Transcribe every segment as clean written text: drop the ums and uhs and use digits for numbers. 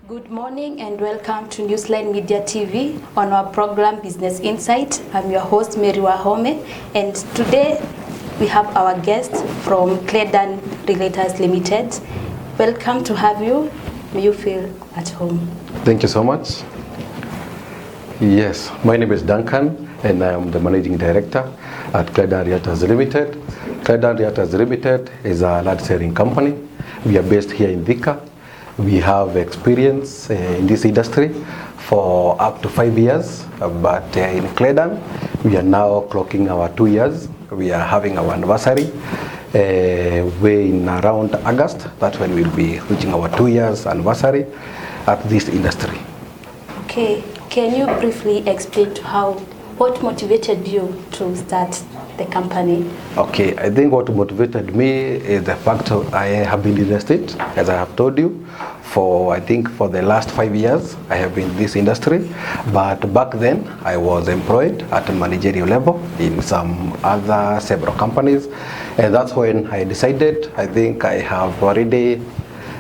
Good morning and welcome to Newsline Media TV on our program Business Insight. I'm your host Mary Wahome, and today we have our guest from Estate-Cledun Realtors Limited. Welcome to have you. May you feel at home. Thank you so much. Yes, my name is Duncan and I am the Managing Director at Estate-Cledun Realtors Limited. Estate-Cledun Realtors Limited is a land selling company. We are based here in Thika. We have experience in this industry for up to 5 years, but in Estate-Cledun, we are now clocking our 2 years. We are having our anniversary way in around August. That's when we'll be reaching our 2 years anniversary at this industry. Okay, can you briefly explain what motivated you to start the company? Okay, I think what motivated me is the fact that I have been in the estate, as I have told you, for the last 5 years I have been in this industry. But back then I was employed at a managerial level in some other several companies, and that's when I decided I think I have already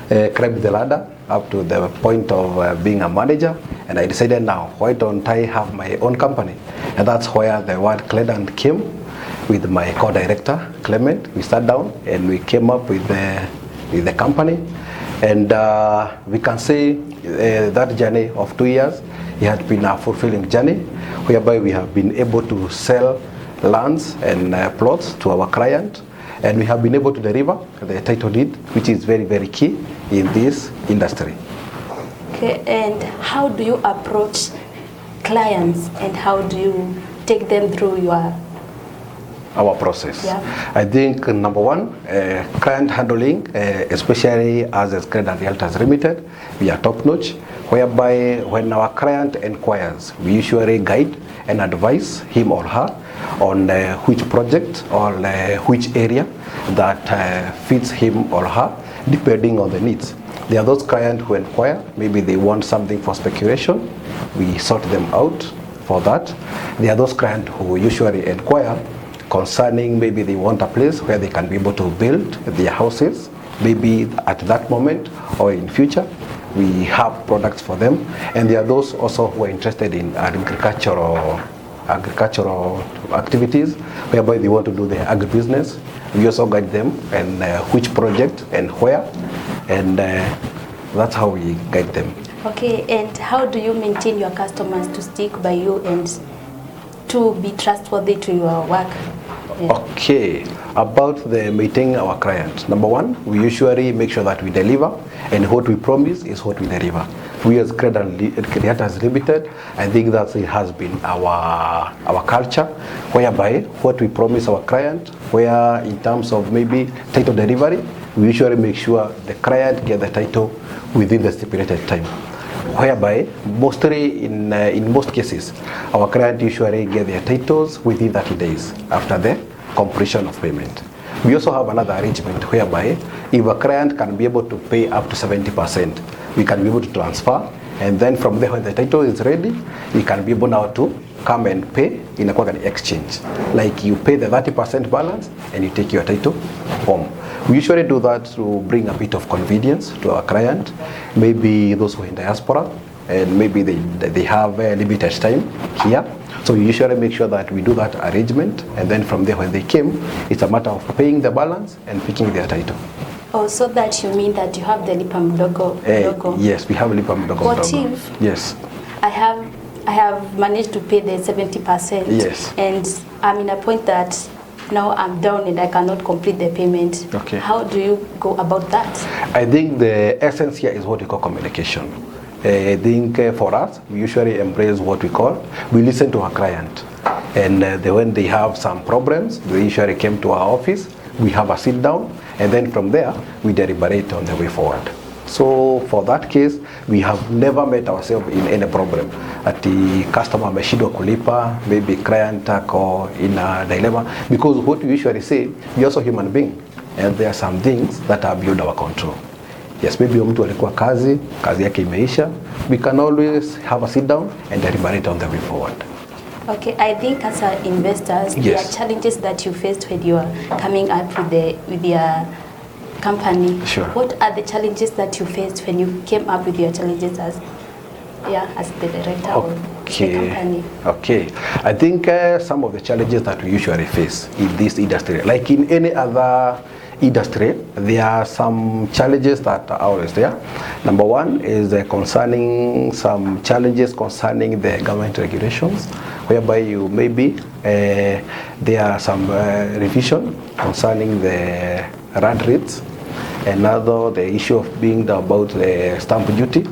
climbed the ladder up to the point of being a manager, and I decided now, why don't I have my own company? And that's where the word Estate-Cledun came. With my co-director Clement, we sat down and we came up with the company, and we can say that journey of 2 years, it had been a fulfilling journey, whereby we have been able to sell lands and plots to our client, and we have been able to deliver the title deed, which is very, very key in this industry. Okay, and how do you approach clients and how do you take them through our process? Yeah. I think number one, client handling, especially as Estate-Cledun Realtors Limited, we are top notch, whereby when our client inquires, we usually guide and advise him or her on which project or which area that fits him or her, depending on the needs. There are those clients who inquire, maybe they want something for speculation, we sort them out for that. There are those clients who usually inquire concerning maybe they want a place where they can be able to build their houses, maybe at that moment or in future. We have products for them, and there are those also who are interested in agricultural activities, whereby they want to do their agribusiness. We also guide them and which project and where, and that's how we guide them. Okay, and how do you maintain your customers to stick by you and to be trustworthy to your work? Yeah. Okay, about the meeting our client. Number one, we usually make sure that we deliver, and what we promise is what we deliver. We as Estate-Cledun Realtors Limited, I think that it has been our culture, whereby what we promise our client, where in terms of maybe title delivery, we usually make sure the client get the title within the stipulated time. Whereby mostly in most cases, our client usually get their titles within 30 days after the completion of payment. We also have another arrangement whereby if a client can be able to pay up to 70%, we can be able to transfer, and then from there when the title is ready, we can be able now to come and pay in a exchange. Like you pay the 30% balance and you take your title home. We usually do that to bring a bit of convenience to our client, maybe those who are in diaspora, and maybe they have a limited time here. So we usually make sure that we do that arrangement, and then from there when they came, it's a matter of paying the balance and picking their title. Oh, so that you mean that you have the Lipa Mdogo logo? Yes, we have a Lipa Mdogo. What if yes, I have managed to pay the 70%, yes, and I'm in a point that now I'm down and I cannot complete the payment? Okay. How do you go about that? I think the essence here is what we call communication. I think for us, we usually embrace what we listen to our client. And when they have some problems, they usually come to our office, we have a sit down, and then from there, we deliberate on the way forward. So for that case, we have never met ourselves in any problem. At the customer ameshindwa kulipa, maybe client or in a dilemma, because what we usually say, we're also human beings, and there are some things that are beyond our control. Yes, maybe mtu alikuwa kazi yake imeisha, we can always have a sit down and deliberate on the way forward. Okay, I think as investors, yes, there are challenges that you faced when you are coming up with your company. Sure. What are the challenges that you faced when you came up with your challenges as the director of the company? Okay. I think some of the challenges that we usually face in this industry, like in any other industry, there are some challenges that are always there. Number one is concerning some challenges concerning the government regulations, whereby you maybe there are some revision concerning the rand rates. Another, the issue of being about the stamp duty.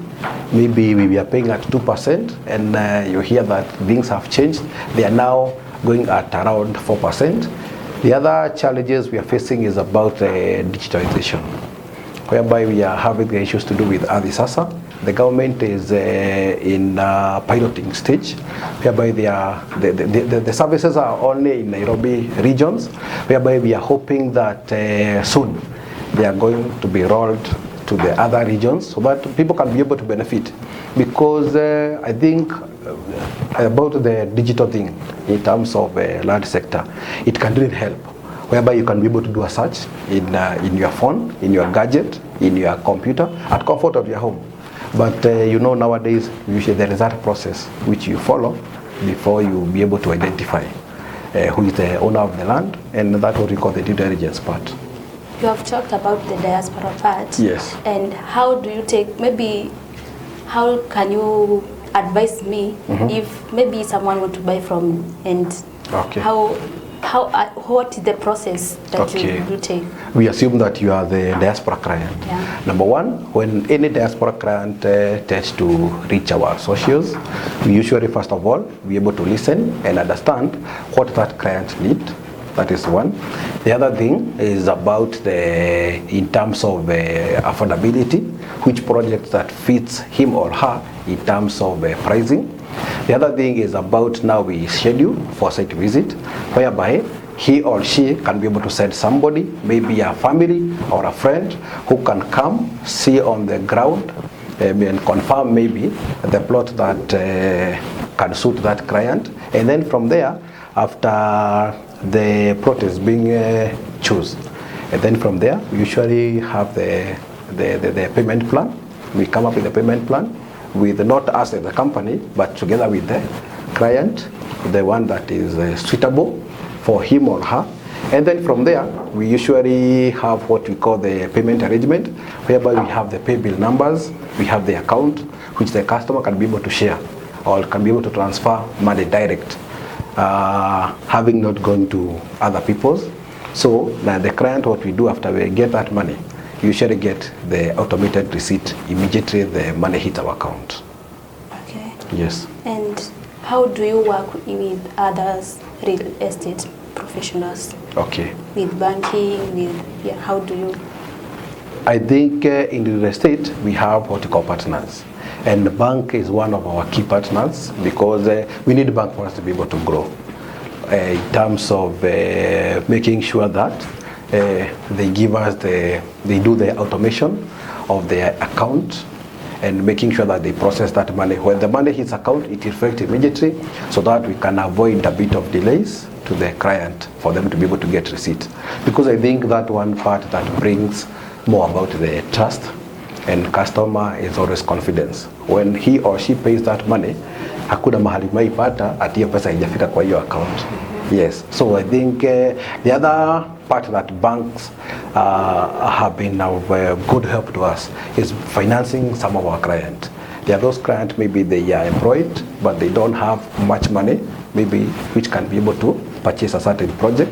Maybe we are paying at 2%, and you hear that things have changed. They are now going at around 4%. The other challenges we are facing is about digitalization, whereby we are having the issues to do with Adisasa. The government is in piloting stage, whereby the services are only in Nairobi regions, whereby we are hoping that soon they are going to be rolled to the other regions so that people can be able to benefit. Because I think about the digital thing in terms of large sector, it can really help, whereby you can be able to do a search in your phone, in your gadget, in your computer, at comfort of your home. But you know, nowadays usually there is that process which you follow before you be able to identify who is the owner of the land, and that's what we call the due diligence part. You have talked about the diaspora part. Yes. And how do you take, maybe, how can you advise me if maybe someone want to buy from, and what is the process that you take? We assume that you are the diaspora client. Yeah. Number one, when any diaspora client tends to reach our socials, we usually, first of all, be able to listen and understand what that client needs. That is one. The other thing is about in terms of affordability, which project that fits him or her in terms of pricing. The other thing is about now we schedule for site visit, whereby he or she can be able to send somebody, maybe a family or a friend, who can come, see on the ground, and confirm maybe the plot that can suit that client. And then from there, after the plot is being chosen, and then from there we usually have the payment plan. We come up with a payment plan with not us as the company, but together with the client, the one that is suitable for him or her. And then from there we usually have what we call the payment arrangement, whereby we have the pay bill numbers, we have the account which the customer can be able to share or can be able to transfer money direct, having not gone to other people's. So now the client, what we do after we get that money, we usually get the automated receipt immediately the money hits our account. Okay. Yes. And how do you work with others, real estate professionals? Okay. With banking, how do you? I think in real estate we have what we call partners. And the bank is one of our key partners, because we need bank for us to be able to grow in terms of making sure that they give us they do the automation of their account, and making sure that they process that money. When the money hits account, it reflects immediately, so that we can avoid a bit of delays to the client for them to be able to get receipt. Because I think that one part that brings more about the trust, and customer is always confidence. When he or she pays that money, hakuna mahali maipata ati hiyo pesa haijafika kwa hiyo account. Yes, so I think the other part that banks have been of good help to us is financing some of our clients. There are those clients, maybe they are employed, but they don't have much money, maybe which can be able to purchase a certain project,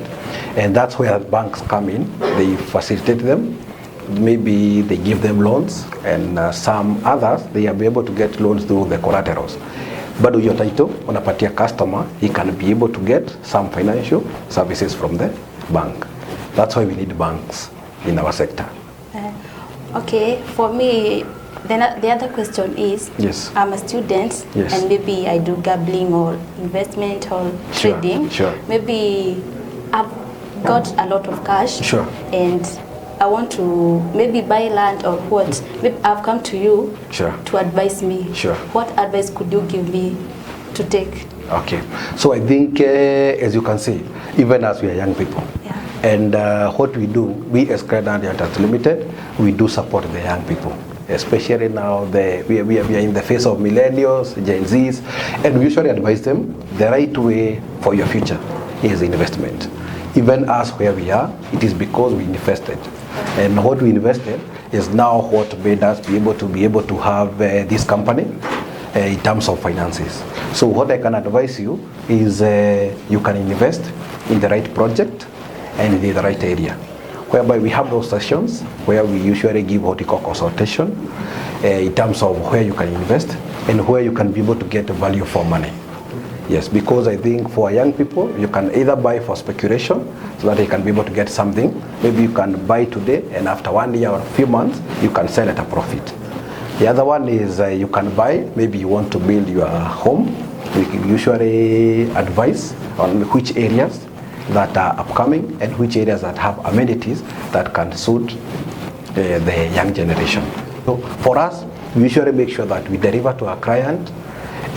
and that's where banks come in. They facilitate them. Maybe they give them loans, and some others they are able to get loans through the collaterals. But with your title, unapatia customer, he can be able to get some financial services from the bank. That's why we need banks in our sector. Okay, for me, the other question is, yes, I'm a student, yes, and maybe I do gambling or investment or trading. Sure. Maybe I've got a lot of cash. Sure. And I want to maybe buy land or what. Maybe I've come to you, sure, to advise me. Sure. What advice could you give me to take? Okay. So I think, as you can see, even as we are young people, yeah, And what we do, we as Cledun Realtors Limited, we do support the young people. Especially now, we are in the face of millennials, Gen Zs, and we usually advise them the right way for your future is investment. Even us where we are, it is because we invested. And what we invested is now what made us be able to have this company in terms of finances. So what I can advise you is you can invest in the right project and in the right area, whereby we have those sessions where we usually give what we call consultation in terms of where you can invest and where you can be able to get value for money. Yes, because I think for young people, you can either buy for speculation so that you can be able to get something. Maybe you can buy today and after 1 year or a few months, you can sell at a profit. The other one is you can buy, maybe you want to build your home. We usually advise on which areas that are upcoming and which areas that have amenities that can suit the young generation. So for us, we usually make sure that we deliver to our client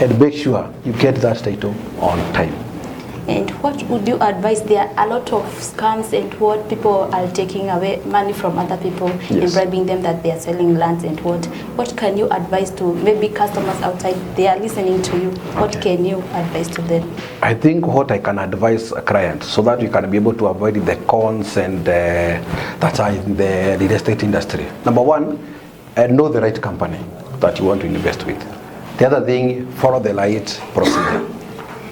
and make sure you get that title on time. And what would you advise? There are a lot of scams and what people are taking away money from other people and bribing them that they are selling lands and what can you advise to maybe customers outside, they are listening to you, what can you advise to them? I think what I can advise a client so that you can be able to avoid the cons and that are in the real estate industry. Number one, know the right company that you want to invest with. The other thing, follow the right procedure.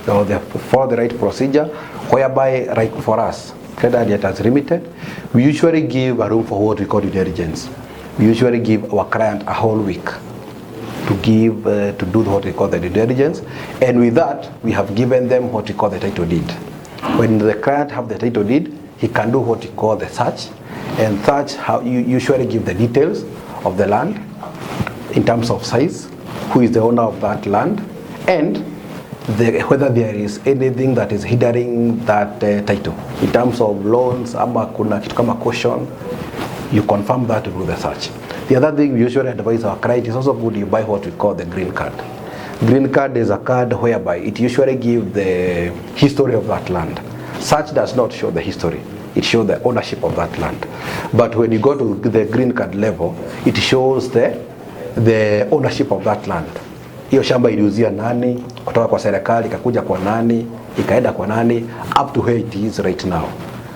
So follow the right procedure, whereby, like for us, Cledun Realtors Limited, we usually give a room for what we call due diligence. We usually give our client a whole week to do what we call the due diligence, and with that, we have given them what we call the title deed. When the client have the title deed, he can do what we call the search, and search how you usually give the details of the land in terms of size, who is the owner of that land, and whether there is anything that is hindering that title. In terms of loans, ama kuna kitu kama caution, you confirm that through the search. The other thing we usually advise our client is also good you buy what we call the green card. Green card is a card whereby it usually gives the history of that land. Search does not show the history. It shows the ownership of that land. But when you go to the green card level, it shows the ownership of that land. Hiyo shamba iliuzia nani, kutoka kwa serikali, ikakuja kwa nani, ikaenda kwa nani, up to where it is right now.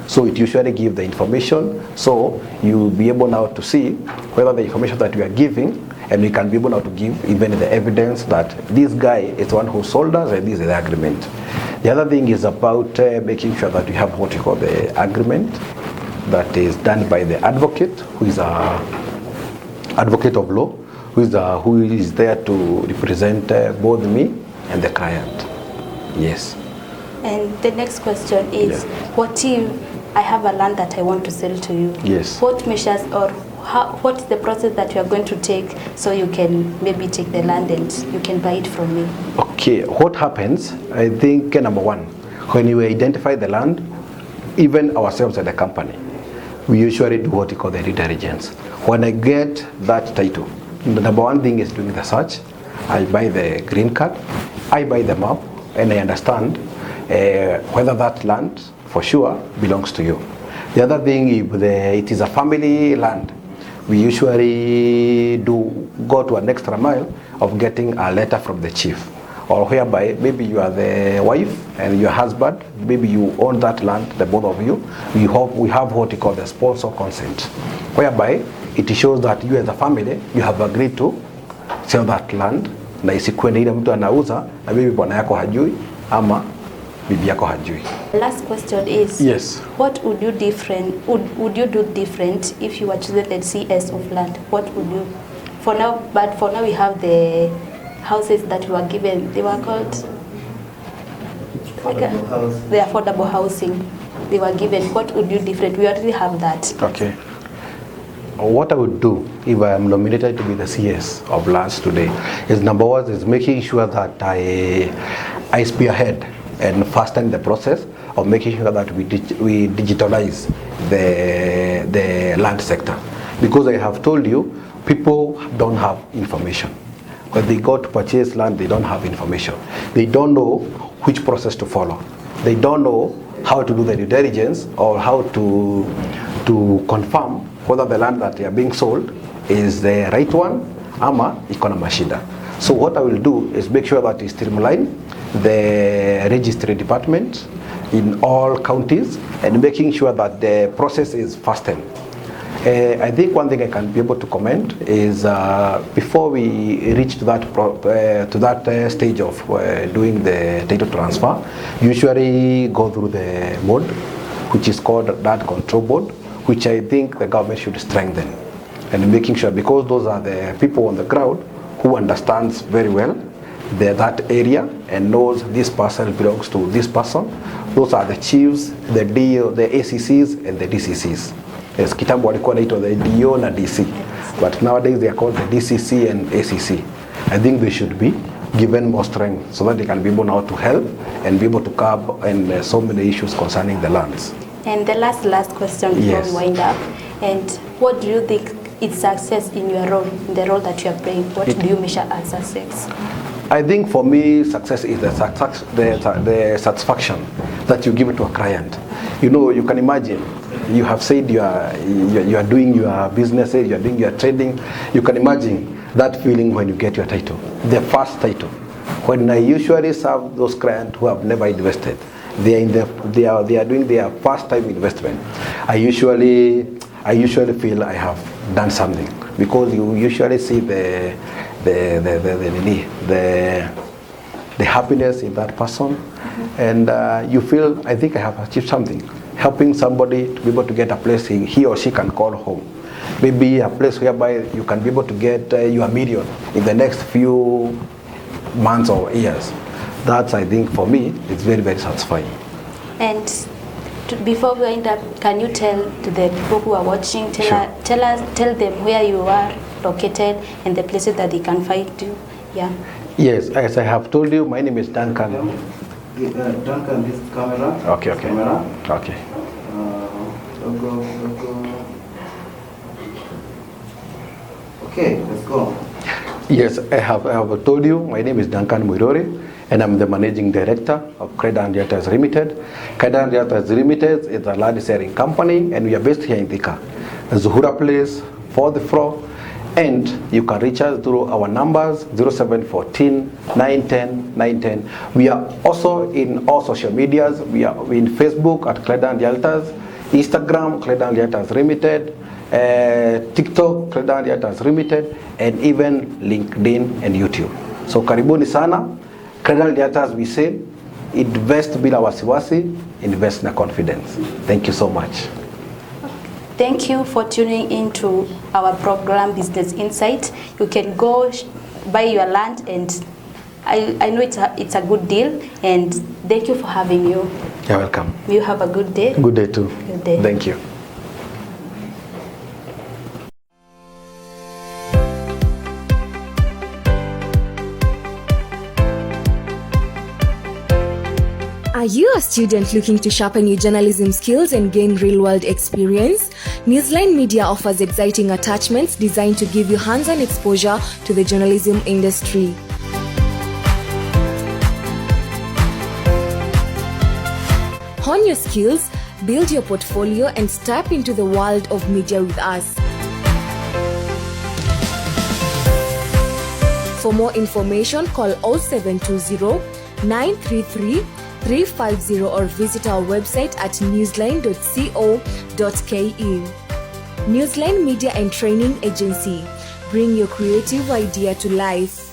So it usually gives the information, so you'll be able now to see whether the information that we are giving, and we can be able now to give even the evidence that this guy is the one who sold us and this is the agreement. The other thing is about making sure that we have what we call the agreement that is done by the advocate, who is a advocate of law, who is there to represent both me and the client. Yes. And the next question is, what if I have a land that I want to sell to you? Yes. What measures or what's the process that you are going to take so you can maybe take the land and you can buy it from me? Okay, what happens, I think number one, when you identify the land, even ourselves at the company, we usually do what we call the due diligence. When I get that title, the number one thing is doing the search. I buy the green card, I buy the map, and I understand whether that land for sure belongs to you. The other thing, if it is a family land, we usually go to an extra mile of getting a letter from the chief, or whereby maybe you are the wife and your husband, maybe you own that land, the both of you. We have what we call the sponsor consent, whereby it shows that you as a family, you have agreed to sell that land, na isikuwe ile mtu anauza na bibi bwana yako hajui ama bibi yako hajui. Last question is, yes, what would you do different if you were chosen the CS of land? What would you, for now we have the houses that we were given, they were called the affordable housing they were given. What would you different? We already have that. Okay. What I would do if I am nominated to be the CS of lands today is, number one, is making sure that I spearhead and fasten the process of making sure that we digitalize the land sector. Because I have told you, people don't have information. When they go to purchase land, they don't have information. They don't know which process to follow. They don't know how to do the due diligence or how to confirm whether the land that they are being sold is the right one ama iko na mashida. So what I will do is make sure that we streamline the registry department in all counties and making sure that the process is fastened. I think one thing I can be able to comment is before we reach to that stage of doing the title transfer, usually go through the board, which is called that control board, which I think the government should strengthen, and making sure, because those are the people on the ground who understands very well that area and knows this parcel belongs to this person. Those are the chiefs, the DO, the ACCs and the DCCs. Yes, kitambo walikuwa naitwa the DO na DC, but nowadays they are called the DCC and ACC. I think they should be given more strength so that they can be able now to help and be able to curb and so many issues concerning the lands. And the last question before we wind up, and what do you think is success in your role, in the role that you are playing? What do you measure as success? I think for me, success is the satisfaction that you give it to a client. You know, you can imagine, you have said you are doing your businesses, you are doing your trading. You can imagine that feeling when you get your title, the first title. When I usually serve those clients who have never invested, they are doing their first time investment. I usually feel I have done something, because you usually see the happiness in that person, and you feel, I think I have achieved something, helping somebody to be able to get a place he or she can call home. Maybe a place whereby you can be able to get your million in the next few months or years. That's, I think, for me, it's very, very satisfying. And before we end up, can you tell to the people who are watching, tell them where you are located and the places that they can find you? Yeah. Yes, as I have told you, my name is Duncan. Duncan, this camera. Okay. Camera. Okay. Logo. Okay, let's go. Yes, I have told you, my name is Duncan Muirori, and I'm the managing director of Quickmart Realtors Limited. Quickmart Realtors Limited is a land selling company, and we are based here in Thika, Zuhura place, 4th floor. And you can reach us through our numbers 0714 910 910. We are also in all social medias. We are in Facebook at Quickmart Realtors, Instagram Quickmart Realtors Limited, TikTok Quickmart Realtors Limited, and even LinkedIn and YouTube. So karibuni sana. Quickmart Realtors, we say, invest bila wasiwasi, invest na confidence. Thank you so much. Thank you for tuning in to our program Business Insight. You can go buy your land, and I know it's a good deal, and thank you for having you. You're welcome. You have a good day. Good day too. Good day. Thank you. Are you a student looking to sharpen your journalism skills and gain real-world experience? Newsline Media offers exciting attachments designed to give you hands-on exposure to the journalism industry. Hone your skills, build your portfolio, and step into the world of media with us. For more information, call 0720 933 350 or visit our website at newsline.co.ke. Newsline Media and Training Agency. Bring your creative idea to life.